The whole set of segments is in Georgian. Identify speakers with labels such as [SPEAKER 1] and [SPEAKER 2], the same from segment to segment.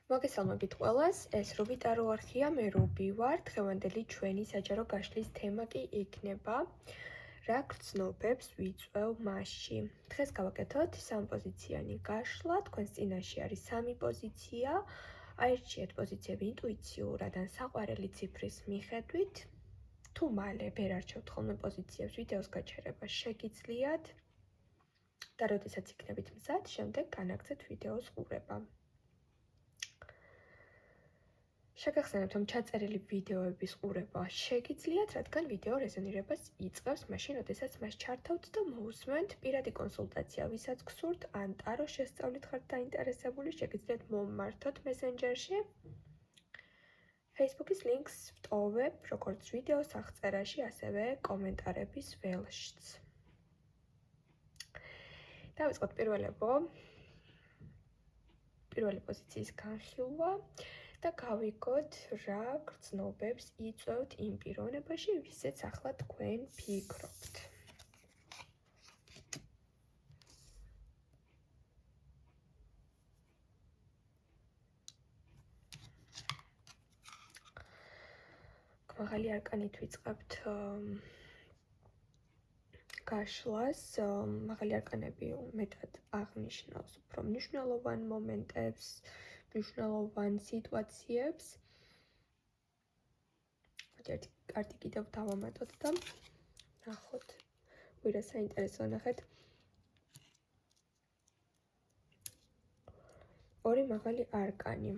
[SPEAKER 1] მოგესალმებით ყველას, ეს რუბიტარო არხია, მე რუბი ვარ. დღევანდელი ჩვენი საჯარო გაშლის თემა კი იქნება რა გრძნობებს ვიწვევ მასში. დღეს გავაკეთოთ სამპოზიციანი გაშლა, თქვენს წინაშე არის 3 პოზიცია. აირჩიეთ პოზიციები ინტუიციურად ან საყვარელი ციფრის მიხედვით. თუ მალე ვერ არჩევთ ხოლმე პოზიციებს, ვიდეოს გაჩერება შეგიძლიათ და როდესაც იქნებით მზად, შემდეგ განაგრძეთ ვიდეოს ყურება. შეგახსენებთ, რომ ჩაწერილი ვიდეოების ყურება შეგიძლიათ, რადგან ვიდეო რეზონირებას იწყებს მაშინ, როდესაც მას ჩართავთ და მოусმენთ. პირადი კონსულტაცია, ვისაც გსურთ, ან ტარო შესწავლით ხართ დაინტერესებული, შეგიძლიათ მომმართოთ მესენჯერში. Facebook-ის ლინკს ვტოვებ, როგორც ვიდეოს აღწერაში, ასევე კომენტარების ველშიც. დავიწყოთ პირველი პოზიციის განხილვა. და გავიგოთ რა გრძნობებს იწვევთ იმ პიროვნებაში, ვისაც ახლა თქვენ ფიქრობთ. მაღალი არკანით ვიწყებთ გაშლას. მაღალი არკანები მეტად აღნიშნავს უფრო მნიშვნელოვან მომენტებს, მნიშვნელოვან სიტუაციებს. ერთი კარტი კიდევ დავამატოთ და ნახოთ, ვირა საინტერესო ნახეთ. ორი მაღალი არკანი.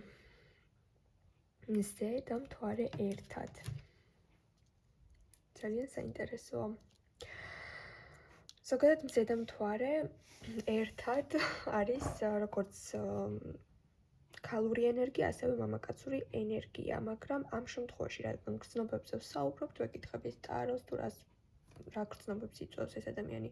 [SPEAKER 1] მზე და მთვარე ერთად. ძალიან საინტერესოა. ზოგადად მზე და მთვარე ერთად არის როგორც ქალური ენერგია, ასევე მამაკაცური ენერგია, მაგრამ ამ შემთხვევაში, რადგან გრძნობებზე ვსაუბრობთ, ვეკითხებით ტაროს თუ რა გრძნობებს იწვევს ეს ადამიანი.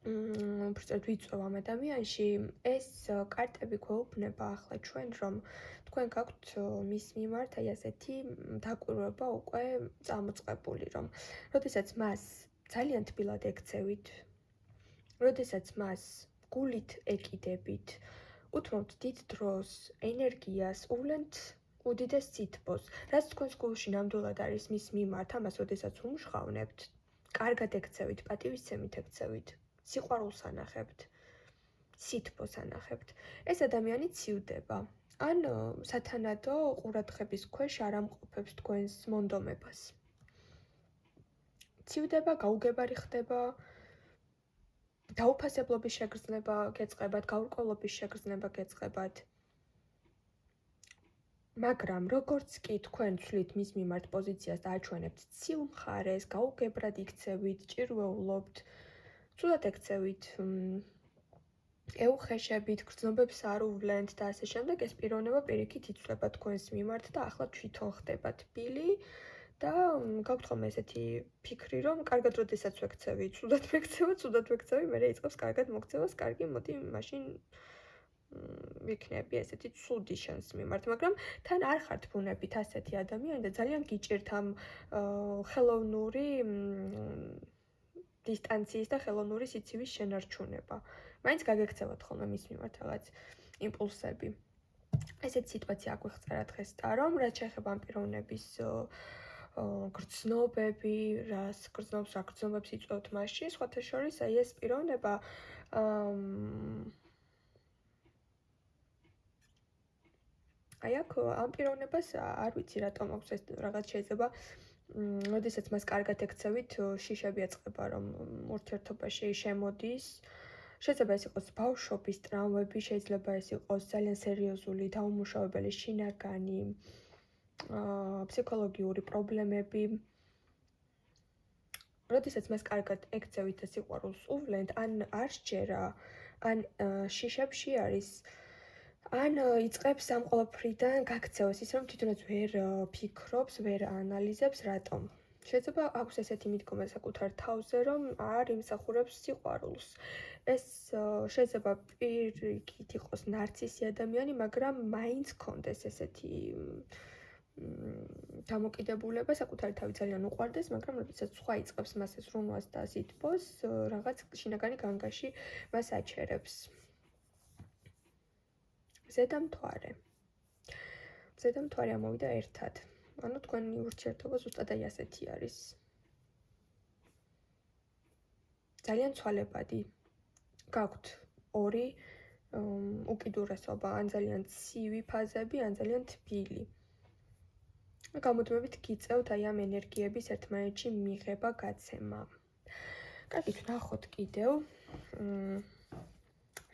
[SPEAKER 1] უბრალოდ ვიწვევ ამ ადამიანში, ეს კარტები გვეუბნება ახლა ჩვენ, რომ თქვენ გაქვთ მის მიმართ აი ასეთი დაკვირვება უკვე წამოწყებული, რომ როდესაც მას ძალიან თბილად ექცევით, როდესაც მას გულით ეკიდებით, უთმობთ დიდ დროს, ენერგიას, უვლენთ უდიდეს სითბოს, რაც თქვენს გულში ნამდვილად არის მის მიმართ, ამას როდესაც უმჟღავნებთ, კარგად ექცევით, პატივისცემით ექცევით, სიყვარულს ანახებთ, სითბოს ანახებთ, ეს ადამიანი ცივდება, ან სათანადო ყურადღების ქვეშ არ ამყოფებს თქვენს მონდომებას. ცივდება, გაუგებარი ხდება, დაუფასებლობის შეგრძნება გეწყებათ, გაურკვევლობის შეგრძნება გეწყებათ. მაგრამ როგორც კი თქვენ ცვლით მის მიმართ პოზიციას და აჩვენებთ ცივ მხარეს, გაუგებრად იქცევით, ჭირვეულობთ, ცუდად ექცევით, ეუხეშებით, გრძნობებს არ უვლენთ და ასე შემდეგ, ეს პიროვნება პირიქით იცვლება თქვენს მიმართ და ახლა თვითონ ხდება თბილი და გაქვთ ხოლმე ესეთი ფიქრი, რომ კარგად როდესაც ვექცევი, ცუდად ვექცევი, მერე იწყებს კარგად მოქცევას, კარგი, მოდი მაშინ ვიქნები ესეთი ცუდი შენს მიმართ, მაგრამ თან არ ხართ ბუნებით ასეთი ადამიანი და ძალიან გიჭირთ ამ ხელოვნური დისტანციის და ხელოვნური სიცივის შენარჩუნება. მაინც გაგექცევათ ხოლმე მის მიმართ რაღაც იმპულსები. ესეთი სიტუაცია აგვიღწევა დღეს ტარომ, რაც შეეხება ამ პიროვნების გრძნობები, რა გრძნობებს იწვევთ მასში, სხვათა შორის აი ეს პიროვნება აი აქ ამ პიროვნებას არ ვიცი რატომ აქვს ეს რაღაც შეიძლება როდესაც მას კარგად ექცევით, შიშები ეწყება, რომ ურთიერთობაში შემოდის. შეიძლება ეს იყოს ბავშვობის ტრაუმები, შეიძლება ეს იყოს ძალიან სერიოზული დაუმუშავებელი შინაგანი, ფსიქოლოგიური პრობლემები. როდესაც მას კარგად ექცევით და სიყვარულს უვლენთ, ან არ სჯერა, ან შიშებში არის, ან იწყებს ამ ყველაფრიდან გაქცევას, ის რომ თვითონაც ვერ ფიქრობს, ვერ ანალიზებს, რატომ. შეიძლება აქვს ესეთი მიდგომა საკუთარ თავზე, რომ არ იმსახურებს სიყვარულს. ეს შეიძლება პირიქით იყოს ნარცისი ადამიანი, მაგრამ მაინც ჰქონდეს ესეთი დამოკიდებულება, საკუთარი თავი ძალიან უყვარდეს, მაგრამ როდესაც სხვა იწყებს მას ეს რუნვას და სითბოს, რაღაც შინაგანი განგაში მას აჩერებს. მზე და მთვარე. მზე და მთვარე ამოვიდა ერთად. ანუ თქვენი ურთიერთობა ზუსტად აი ასეთი არის. ძალიან ცვალებადი. გაქვთ ორი უკიდურესობა, ან ძალიან ცივი ფაზები, ან ძალიან თბილი. გამუდმებით გიწევთ აი ამ ენერგიების ერთმანეთში მიღება, გაცემა. კარგით, ვნახოთ კიდევ,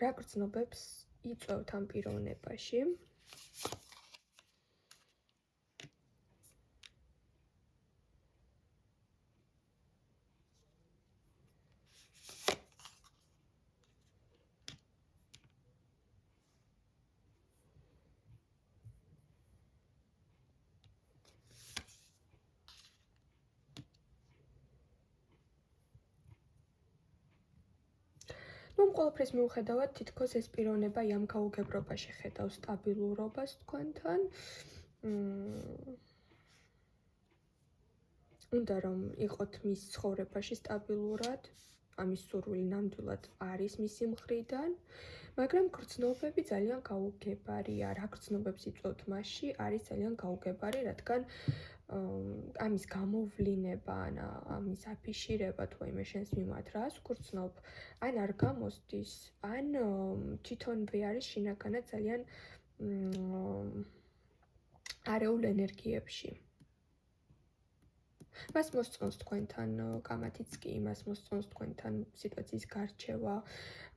[SPEAKER 1] რა გრძნობებს იწვევთ ამ პიროვნებაში. ყველაფრის მიუხედავად, თითქოს ეს პიროვნება ამ გაუგებრობაში ხედავს სტაბილურობას თქვენთან. უნდა რომ იყოთ მის ცხოვრებაში სტაბილურად, ამის სურვილი ნამდვილად არის მისი მხრიდან, მაგრამ გრძნობები ძალიან გაუგებარია. რა გრძნობებს იწვევთ მასში, არის ძალიან გაუგებარი, რადგან ამის გამოვლინება, ან ამის აფიშირება თუ იმე შენს მიმართ რას გრძნობ, ან არ გამოსდის, ან თვითონვე არის შინაგანად ძალიან არეულ ენერგიებში. მას მოსწონს თქვენთან კამათიც კი, მას მოსწონს თქვენთან სიტუაციის გარჩევა.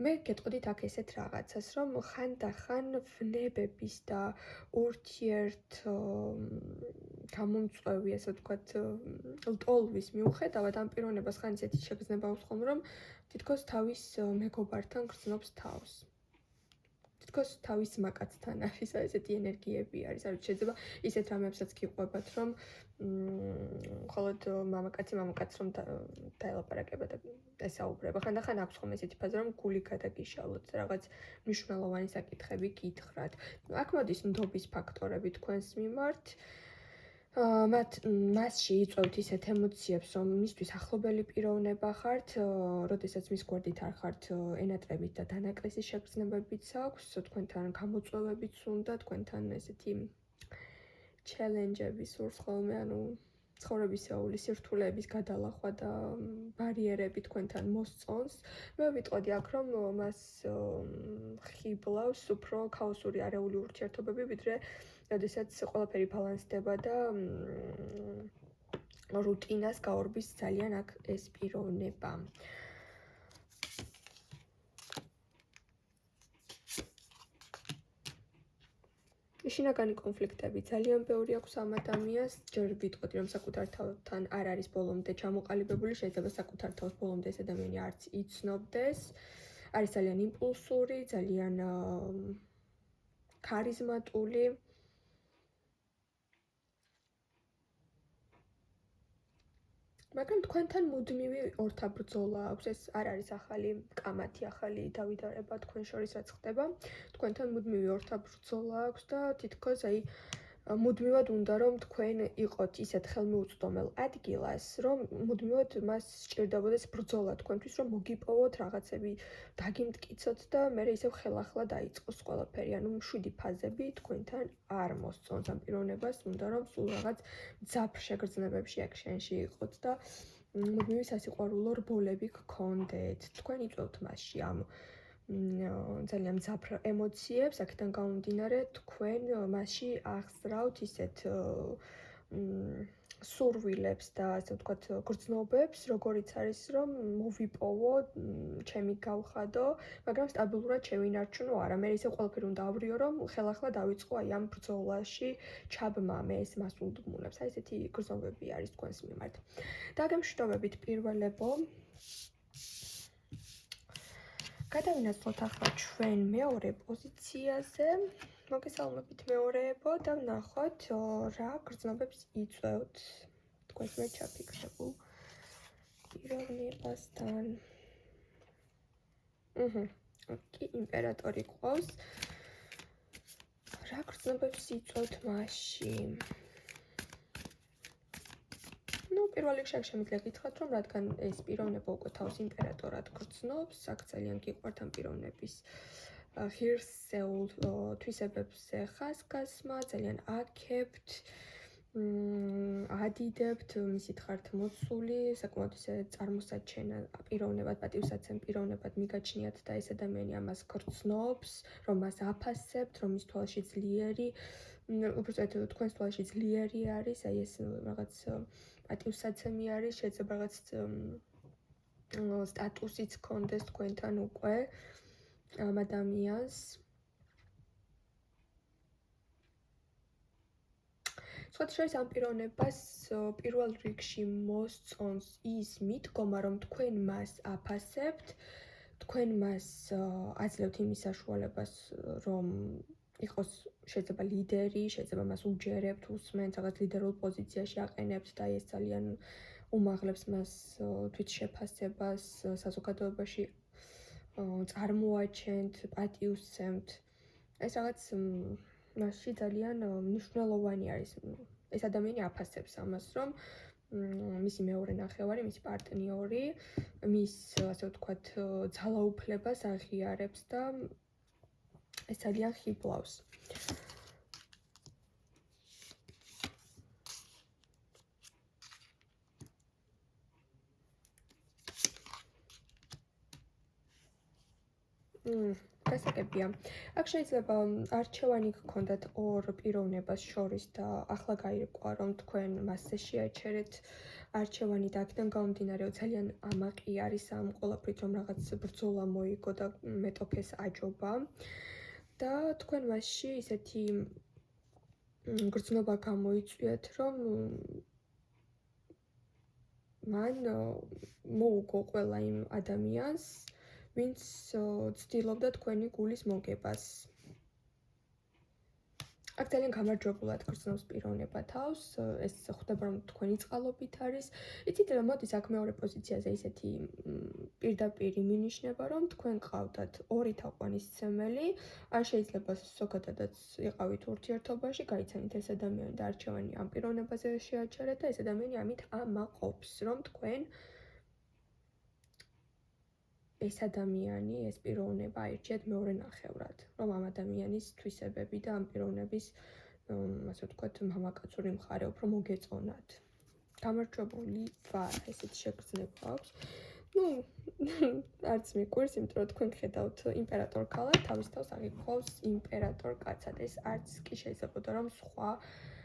[SPEAKER 1] მე გეტყოდით აქ ესეთ რაღაცას, რომ ხანდახან ვნებების და ურთიერთ გამომწვევი, ასე ვთქვათ, ლტოლვის მიუხედავად ამ პიროვნებას ხან ისეთი შეგრძნება აქვს ხოლმე, რომ თითქოს თავის მეგობართან გრძნობს თავს. თითქოს თავის მაკაცთან არის ესეთი ენერგიები არის, არ ვიცი, შეიძლება ისეთ რამებსაც გიყვებათ, რომ მხოლოდ მამაკაცს რომ დაელაპარაკება და ესაუბრება. ხანდახან აქვს ხოლმე ესეთი ფაზა, რომ გული გადაგიშალოთ, რაღაც მნიშვნელოვანი საკითხები გითხრათ. აქ მოდის ნდობის ფაქტორები თქვენს მიმართ. მასში იწვევთ ისეთ ემოციებს, რომ მისთვის ახლობელი პიროვნება ხართ, როდესაც მის გვერდით არ ხართ, ენატრებით და დანაკლისის შეგრძნებებიც აქვს, თქვენთან გამოწვევებიც უნდა, თქვენთან ესეთი ჩელენჯები სურს ხოლმე, ანუ ცხოვრებისეული სირთულეების გადალახვა და ბარიერები თქვენთან მოსწონს. მე ვიტყოდი აქ, რომ მას ხიბლავს უფრო ქაოსური არეული ურთიერთობები, ვიდრე როდესაც ყველაფერი ბალანსდება და რუტინას გაორბის ძალიან აქ ეს პიროვნება. შინაგანი კონფლიქტები ძალიან ბევრი აქვს ამ ადამიანს. ჯერ ვიტყოდი, რომ საკუთარ თავთან არ არის ბოლომდე ჩამოყალიბებული, შეიძლება საკუთარ თავს ბოლომდე ეს ადამიანი არც იცნობდეს. არის ძალიან იმპულსური, ძალიან ქარიზმატული. მაგრამ თქვენთან მუდმივი ორთაბრძოლა აქვს. ეს არ არის ახალი კამათი, ახალი დავიდარება თქვენ შორის რაც ხდება. თქვენთან მუდმივი ორთაბრძოლა აქვს და თითქოს აი მუდმივად უნდა რომ თქვენ იყოთ ისეთ ხელმიუწვდომელ ადგილას, რომ მუდმივად მას სჭირდებოდეს ბრძოლა თქვენთვის, რომ მოგიპოვოთ რაღაცები, დაგიმტკიცოთ და მე ისევ ხელახლა დაიწყოს ყველაფერი. ანუ მშვიდი ფაზები თქვენთან არ მოსწონს ამ პიროვნებას, უნდა რომ სულ რაღაც მძაფრ შეგრძნებებში აქ შენში იყოთ და მუდმივი სასიყვარულო რბოლები გქონდეთ. თქვენ იწვევთ მასში ამ ძალიან მძაფრ ემოციებს, აქედან გამომდინარე თქვენ მასში აღსწრავთ ისეთ სურვილებს და ასე ვთქვათ გრძნობებს, როგორიც არის რომ მოვიპოვო, ჩემი გავხადო, მაგრამ სტაბილურად შევინარჩუნო არა. მე ისე ყველაფერი უნდა ავრიო, რომ ხელახლა დავიწყო აი ამ ბრძოლაში ჩაბმა მე ეს მას უდმუნებს. აი ესეთი გრძნობები არის თქვენს მიმართ. დაგემშვიდობებით პირველებო. გადავინაცვლოთ ახლა ჩვენ მეორე პოზიციაზე. მოგესალმებით მეორეებო და ვნახოთ რა გრძნობებს იწვევთ თქვენს მე ჩაფიქსებულ პიროვნებასთან. კი, იმპერატორი ყავს. რა გრძნობებს იწვევთ მასში? პირველ რიგში შემიძლია გითხრათ, რომ რადგან ეს პიროვნება უკვე თავს იმპერატორად გრძნობს, აქ ძალიან გიყვართ ამ პიროვნების ღირსეულ თვისებებზე ხაზგასმა, ძალიან აქებთ, ადიდებთ, მისით ხართ მოცული, საკმაოდ ისე წარმოსაჩენა პიროვნებად, პატივსაცემ პიროვნებად მიგაჩნიათ და ეს ადამიანი ამას გრძნობს, რომ მას აფასებთ, რომ ის თვალში ძლიერი, უბრალოდ თქვენს თვალში ძლიერი არის, აი ეს რაღაც პატივსაცემი არის, შეიძლება რაღაც სტატუსიც გქონდეს თქვენთან უკვე ამ ადამიანს. სხვათა შორის ამ პიროვნებას პირველ რიგში მოსწონს ის მიდგომა, რომ თქვენ მას აფასებთ, თქვენ მას აძლევთ იმის საშუალებას, რომ იყოს შეიძლება ლიდერი, შეიძლება მას უჯერებთ, უსმენთ, რაღაც ლიდერულ პოზიციაში აყენებთ და ეს ძალიან უმაღლებს მას თვითშეფასებას, საზოგადოებაში წარმოაჩენთ, პატივსცემთ. ეს რაღაც მასში ძალიან მნიშვნელოვანი არის. ეს ადამიანი აფასებს ამას, რომ მისი მეორე ნახევარი, მისი პარტნიორი, მის ასე ვთქვათ, ძალაუფლებას აღიარებს და ეს ძალიან ხიბლავს. გასაგებია. აქ შეიძლება არჩევანი გქონდათ ორ პიროვნებას შორის და ახლა გაირკვა, რომ თქვენ მასზე შეაჩერეთ არჩევანი და აქედან გამომდინარე ძალიან ამაყი არის ამ ყველაფრით, რომ რაღაც ბრძოლა მოიგო და მეტოქეს აჯობა. და თქვენ მასში ისეთი გრძნობა გამოიწვიეთ, რომ მან მოუგო ყველა იმ ადამიანს, ვინც ცდილობდა თქვენი გულის მოგებას. აქ ძალიან გამარჯვებულად გრძნობს პიროვნება თავს, ეს ხვდება რომ თქვენი წყალობით არის. იცით რა, მოდის აქ მეორე პოზიციაზე ისეთი პირდაპირ მინიშნება, რომ თქვენ ყავდათ ორი თაყვანისმცემელი, ან შეიძლება ზოგადადაც იყავით ურთიერთობაში, გაიცანით ეს ადამიანი და არჩევანი ამ პიროვნებაზე შეაჩერეთ და ეს ადამიანი ამით ამაყობს, რომ თქვენ ეს ადამიანი, ეს პიროვნება აირჩიეთ მეორე ნახევრად, რომ ამ ადამიანის თვისებები და ამ პიროვნების, ასე ვთქვათ, მამაკაცური მხარე უფრო მოგეწონათ. გამარჯვებული ვარ, ესეთი შეგრძნება აქვს. არც მიყვარს, იმიტომ რომ თქვენ ხედავთ იმპერატორ ქალად, თავის თავს აღიქვავს იმპერატორ კაცად. ეს არც კი შეიძლებოდა რომ სხვა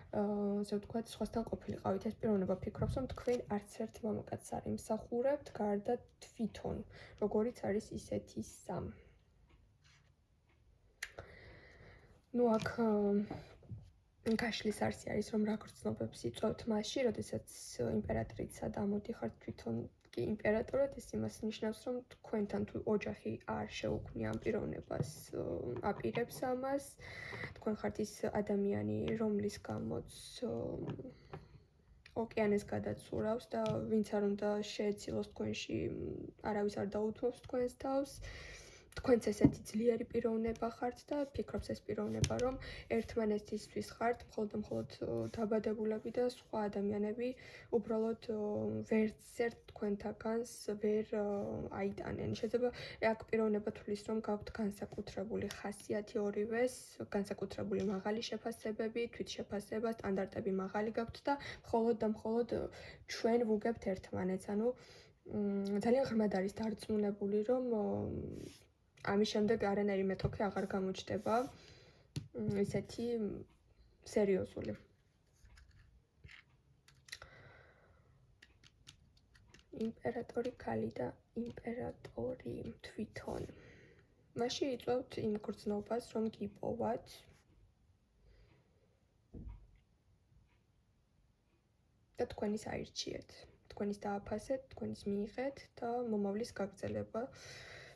[SPEAKER 1] ასე ვთქვათ, სხვასთან ყოფილიყავით. ეს პიროვნება ფიქრობს, რომ თქვენ არც ერთ მამაკაცს არ იმსახურებთ, გარდა თვითონ, როგორიც არის ისეთი სამ. აქ გაშლის არსი არის, რომ რა გრძნობებს იწვევთ მასში, როდესაც იმპერატრიცა დამოდიხართ თვითონ კი იმპერატორად, ეს იმას ნიშნავს, რომ თქვენთან თუ ოჯახი არ შეუქმნია ამ პიროვნებას, აპირებს ამას. თქვენ ხართ ის ადამიანი, რომლის გამოც ოკეანეს გადაცურავს და ვინც არ უნდა შეეცილოს თქვენში, არავის არ დაუთმობს თქვენს თავს. თქვენც ესეთი ძლიერი პიროვნება ხართ და ფიქრობს ეს პიროვნება, რომ ერთმანეთისთვის ხართ, მხოლოდ დაბადებულები და სხვა ადამიანები უბრალოდ ვერცერთ თქვენთაგანს ვერ აიტანენ. შეიძლება აქ პიროვნება თulis, რომ გაქვთ განსაკუთრებული ხასიათი ორივეს, განსაკუთრებული მაღალი შეფასებები, თვითშეფასება, სტანდარტები მაღალი გაქვთ და მხოლოდ ჩვენ ვუგებთ ერთმანეთს. ანუ ძალიან ღრმად არის დარწმუნებული, რომ ამის შემდეგ არანაირი მეტოქე აღარ გამოჩნდება, ისეთი სერიოზული. იმპერატორი ქალი და იმპერატორი თვითონ. მასში იწვევთ იმ გრძნობას, რომ გიპოვათ და თქვენის აირჩიეთ. თქვენის დააფასეთ, თქვენის მიიღეთ და მომავლის გაგრძელება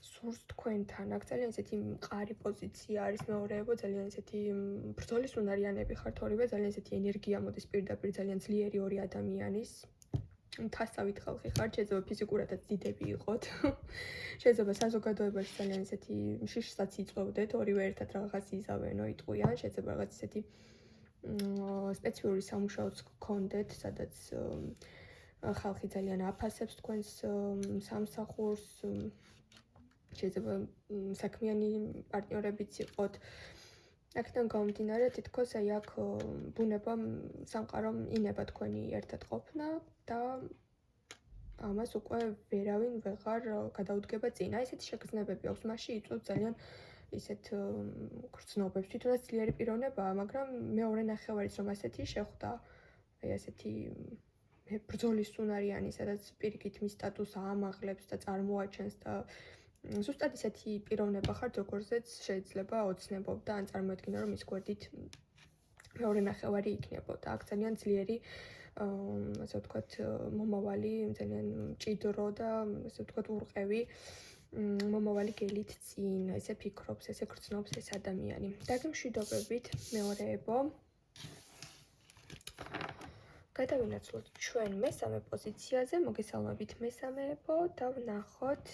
[SPEAKER 1] სურს თქვენთან. აქ ძალიან ისეთი მყარი პოზიცია არის მეორეებო, ძალიან ისეთი ბრძოლის უნარიანები ხართ ორივე, ძალიან ისეთი ენერგია მოდის პირდაპირ ძალიან ძლიერი ორი ადამიანის. თასავით ხალხი ხართ, შეიძლება ფიზიკურადაც დიდები იყოთ. შეიძლება საზოგადოებაში ძალიან ისეთი შიშსაც იწვევდეთ, ორივე ერთად რაღაც იზავენო, იტყვიან, შეიძლება რაღაც ისეთი სპეციფიური სამუშაოც გქონდეთ, სადაც ხალხი ძალიან აფასებს თქვენს სამსახურს. შეიძლება საქმიანი პარტნიორებიც იყოთ. აქედან გამომდინარე, თითქოს აი აქ ბუნება სამყარომ ინება თქვენი ერთად ყოფნა და ამას უკვე ვერავინ ვეღარ გადაუდგება წინ. აი ესეთი შეგრძნებები აქვს, მასში იწვევს ძალიან ისეთ გრძნობებს. თვითონაც ძლიერი პიროვნებაა, მაგრამ მეორე ნახევარიც რომ ასეთი შეხვდა, აი ასეთი ბრძოლის უნარიანი, სადაც პირიქით მის სტატუსს აამაღლებს და წარმოაჩენს და ზუსტად ისეთი პიროვნება ხართ, როგორზეც შეიძლება ოცნებობდა ან წარმოედგინა, რომ ის გვერდით მეორე ნახევარი იქნებოდა. აქ ძალიან ძლიერი ასე ვთქვათ, მომავალი, ძალიან მჭიდრო და ასე ვთქვათ, ურყევი მომავალი გელით წინ, ესე ფიქრობს, ესე გრძნობს ეს ადამიანი. დაგემშვიდობებით, მეორეებო. გადავინაცვლოთ ჩვენ მესამე პოზიციაზე, მოგესალმებით მესამეებო და ვნახოთ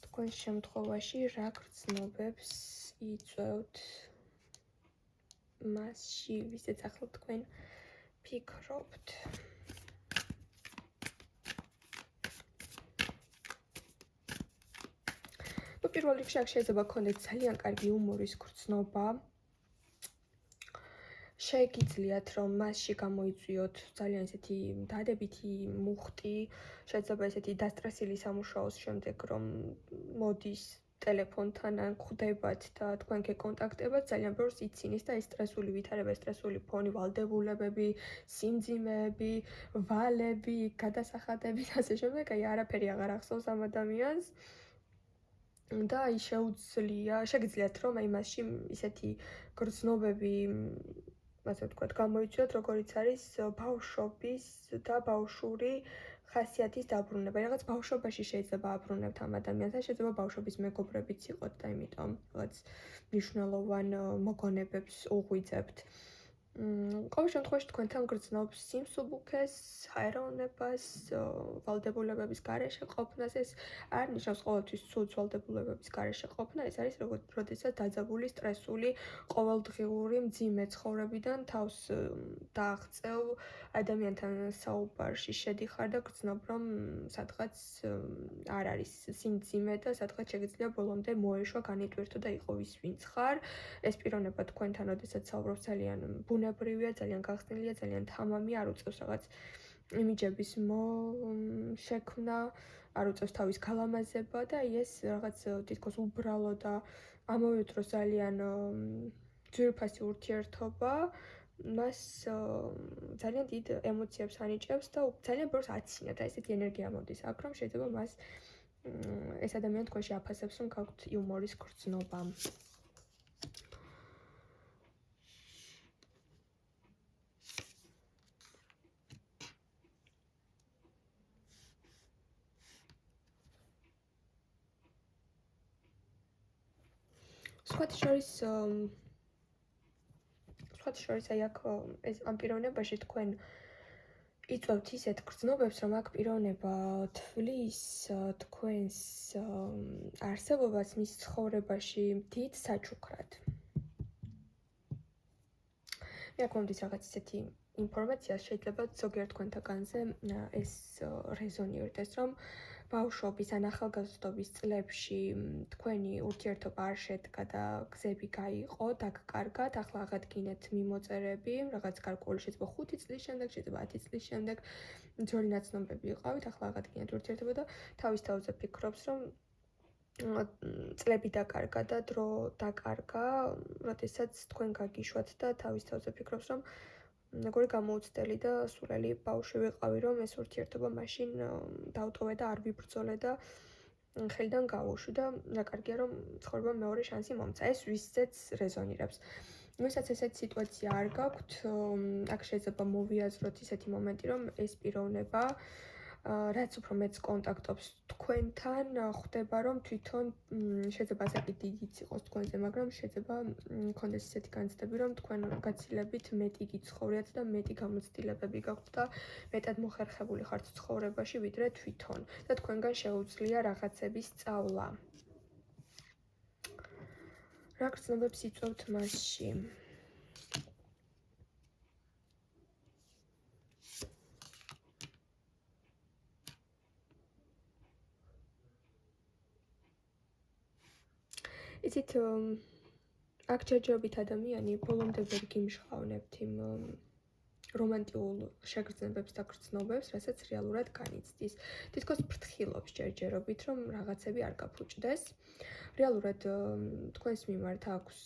[SPEAKER 1] თქვენ შემთხვევაში რა გრძნობებს იწვევთ მასში, ვისაც ახლა თქვენ ფიქრობთ. პირველ რიგში აქ შეიძლება გქონდეთ ძალიან კარგი იუმორის გრძნობა. შეგიძლიათ რომ მასში გამოიწვიოთ ძალიან ესეთი დადებითი მუხტი, შეიძლება ესეთი დასტრესილი სამუშაოს შემდეგ რომ მოდის ტელეფონთან ან ხვდებათ და თქვენ გეკონტაქტებათ, ძალიან ბევრს იცინის და ეს სტრესული ვითარება, სტრესული ფონი, ვალდებულებები, სიმძიმეები, ვალები, გადასახადები და ასე შემდეგ, აი არაფერი აღარ ახსოვს ამ ადამიანს. და აი შეგიძლიათ რომ აი მასში ისეთი გრძნობები ასე ვთქვათ, გამოიწვიოთ, როგორიც არის ბავშვობის და ბავშვური ხასიათის დაბრუნება. რაღაც ბავშვობაში შეიძლება აბრუნებთ ამ ადამიანს, შეიძლება ბავშვობის მეგობრებიც იყოთ და იმიტომ რაღაც მნიშვნელოვან მოგონებებს უღვიძებთ. ყოველ შემთხვევაში თქვენთან გრძნობს სიმსუბუქეს, ჰაეროვნებას, ვალდებულებების გარეშე ყოფნას. ეს არ ნიშნავს ყოველთვის ცუდს ვალდებულებების გარეშე ყოფნა, ეს არის როდესაც დაძაბული, სტრესული, ყოველდღიური მძიმე ცხოვრებიდან თავს დააღწევ ადამიანთან საუბარში შედიხარ და გრძნობ, რომ სადღაც არ არის სიმძიმე და სადღაც შეგიძლია ბოლომდე მოეშვა, განიტვირთო და იყო ვის ვინც ხარ. ეს პიროვნება თქვენთან, როდესაც საუბრობ, ძალიან ბუნებრივია, ძალიან გახსნილია, ძალიან თამამია, არ უწევს რაღაც იმიჯების შექმნა, არ უწევს თავის გალამაზება და ეს რაღაც თითქოს უბრალო და ამავე დროს ძალიან ძვირფასი ურთიერთობა მას ძალიან დიდ ემოციებს ანიჭებს და ძალიან ბევრს აცინათ. და ესეთი ენერგია მოდის აქ, რომ შეიძლება მას ეს ადამიანი თქვენში აფასებს, რომ გაქვთ იუმორის გრძნობა. სხვათა შორის აი აქ ეს ამ პიროვნებაში თქვენ იწვევთ ისეთ გრძნობებს, რომ აქ პიროვნება თვლის თქვენს არსებობას მის ცხოვრებაში დიდ საჩუქრად. მე აქ მომდის რაღაც ისეთი ინფორმაცია, შეიძლება ზოგიერთ თქვენთაგანზე ეს რეზონირდეს, რომ ბავშვობის ან ახალგაზრდობის წლებში თქვენი ურთიერთობა არ შედგა და გზები გაიყო, დაგკარგათ, ახლა აღადგინეთ მიმოწერები, რაღაც გარკვეული შეიძლება 5 წლის შემდეგ, შეიძლება 10 წლის შემდეგ, ძველი ნაცნობები იყავით, ახლა აღადგინეთ ურთიერთობა და თავის თავზე ფიქრობს, რომ წლები დაკარგა და დრო დაკარგა, როდესაც თქვენ გაგიშვათ და თავის თავზე ფიქრობს, რომ როგორი გამოუცდელი და სულელი ბავშვი ვიყავი, რომ ეს ურთიერთობა მაშინ დავტოვე და არ ვიბრძოლე და ხელიდან გავუშვი და რა კარგია, რომ ცხოვრებამ მეორე შანსი მომცა. ეს ვისცეც რეზონირებს. ვისაც ესეთი სიტუაცია არ გაქვთ, აქ შეიძლება მოვიაზროთ ისეთი მომენტი, რომ ეს პიროვნება რაც უფრო მეც კონტაქტობს თქვენთან, ხვდება, რომ თვითონ შეიძლება ასე კი დიდიც იყოს თქვენზე, მაგრამ შეიძლება გქონდეს ისეთი განცდები, რომ თქვენ გაცილებით მეტი გიცხოვრიათ და მეტი გამოცდილებები გაქვთ და მეტად მოხერხებული ხართ ცხოვრებაში, ვიდრე თვითონ და თქვენგან შეუძლია რაღაცების სწავლა. რა გრძნობებს იწვევთ მასში? იცით, აქ ჯერჯერობით ადამიანი ბოლომდე ვერ გიმშხავნებთ იმ რომანტიულ შეგრძნებებს და გრძნობებს, რასაც რეალურად განიცდის. თითქოს ფრთხილობს ჯერჯერობით, რომ რაღაცები არ გაფუჭდეს. რეალურად თქვენს მიმართ აქვს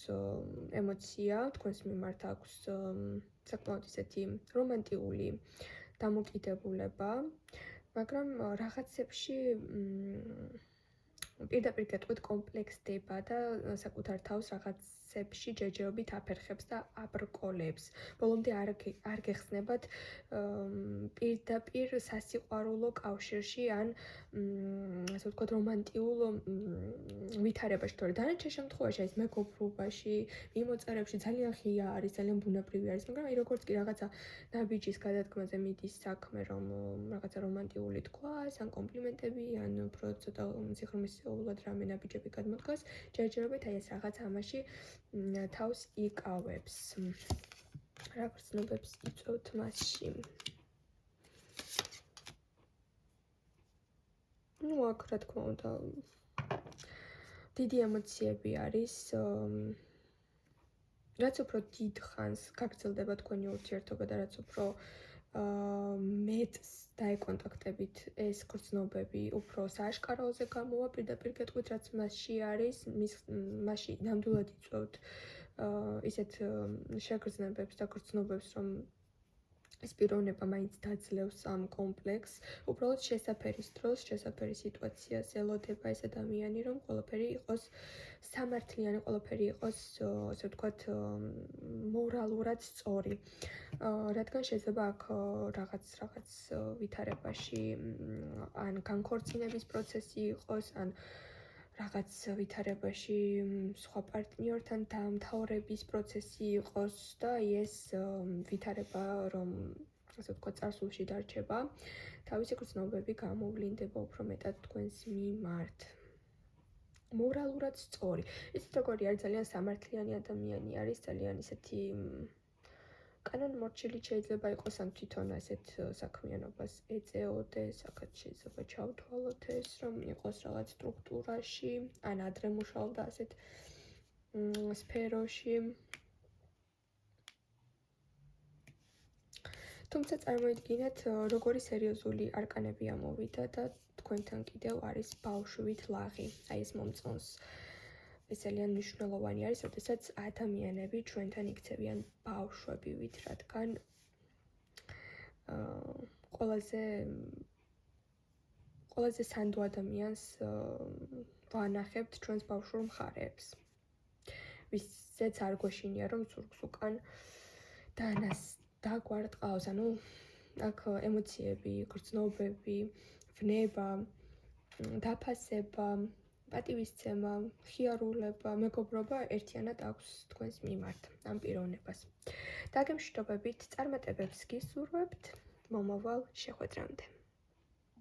[SPEAKER 1] ემოცია, თქვენს მიმართ აქვს საკმაოდ ისეთი რომანტიული დამოკიდებულება, მაგრამ რაღაცებში პირდაპირ გეტყვით კომპლექსდება და საკუთარ თავს რაღაცებში ჯერჯერობით აფერხებს და აბრკოლებს. ბოლომდე არ გეხსნებათ პირდაპირ სასიყვარულო კავშირში ან ასე ვთქვათ რომანტიულ ვითარებაში, თორე დანარჩენ შემთხვევაში ეს მეგობრობაში, მიმოწერებში ძალიან ღია არის, ძალიან ბუნებრივი არის, მაგრამ როგორც კი რაღაცა ნაბიჯის გადადგმაზე მიდის საქმე, რომ რაღაცა რომანტიული თქვას, ან კომპლიმენტები, ან უფრო ცოტა სიღრმისეულად რამე ნაბიჯები გადმოდგას, ჯერჯერობით აი ეს რაღაც ამაში თავს იკავებს. რა გრძნობებს იწვევთ მასში? აქ რა თქმა უნდა დიდი ემოციები არის, რაც უფრო დიდ ხანს გაგრძელდება თქვენი ურთიერთობა და რაც უფრო მეტს დაეკონტაქტებით ეს გრძნობები, უფრო სააშკაროზე გამოვა, პირდაპირ გეტყვით, რაც მასში არის, მასში ნამდვილად იწვევთ ისეთ შეგრძნებებს და გრძნობებს, რომ ეს პიროვნება მაინც დაძლევს ამ კომპლექსს, უბრალოდ შესაფერის დროს, შესაფერი სიტუაციას ელოდება ეს ადამიანი, რომ ყველაფერი იყოს სამართლიანი, ყველაფერი იყოს, ასე ვთქვათ, მორალურად სწორი. რადგან შეიძლება აქ რაღაც ვითარებაში ან განქორწინების პროცესი იყოს, ან რაღაც ვითარებაში სხვა პარტნიორთან დამთავრების პროცესი იყოს და ეს ვითარება, რომ ასე ვთქვათ, წარსულში დარჩება, თავისი გრძნობები გამოვლინდება უფრო მეტად თქვენს მიმართ. მორალურად სწორი. იცით როგორი არის, ძალიან სამართლიანი ადამიანი არის, ძალიან ისეთი კანონმორჩილით შეიძლება იყოს, ან თვითონ ასეთ საქმიანობას ეწეოდეს, აქაც შეიძლება ჩავთვალოთ ეს, რომ იყოს რაღაც სტრუქტურაში, ან ადრე მუშაობდა ასეთ სფეროში. თუმცა წარმოიდგინეთ, როგორი სერიოზული არკანები ამოვიდა და თქვენთან კიდევ არის ბავშვით ლაღი, აი ეს მომწონს. ეს ძალიან მნიშვნელოვანი არის, როდესაც ადამიანები ჩვენთან იქცევიან ბავშვებივით, რადგან ყველაზე სანდო ადამიანს ვანახებთ ჩვენს ბავშვურ მხარეებს. ვისაც არ გვეშინია, რომ ზურგს უკან დაგვარტყავს, ანუ აქ ემოციები, გრძნობები, ვნება, დაფასება, პატივისცემა, ხიარულება, მეგობრობა ერთიანად აქვს თქვენს მიმართ ამ პიროვნებას. დაგემშვიდობებით, წარმატებებს გისურვებთ მომავალ შეხვედრამდე.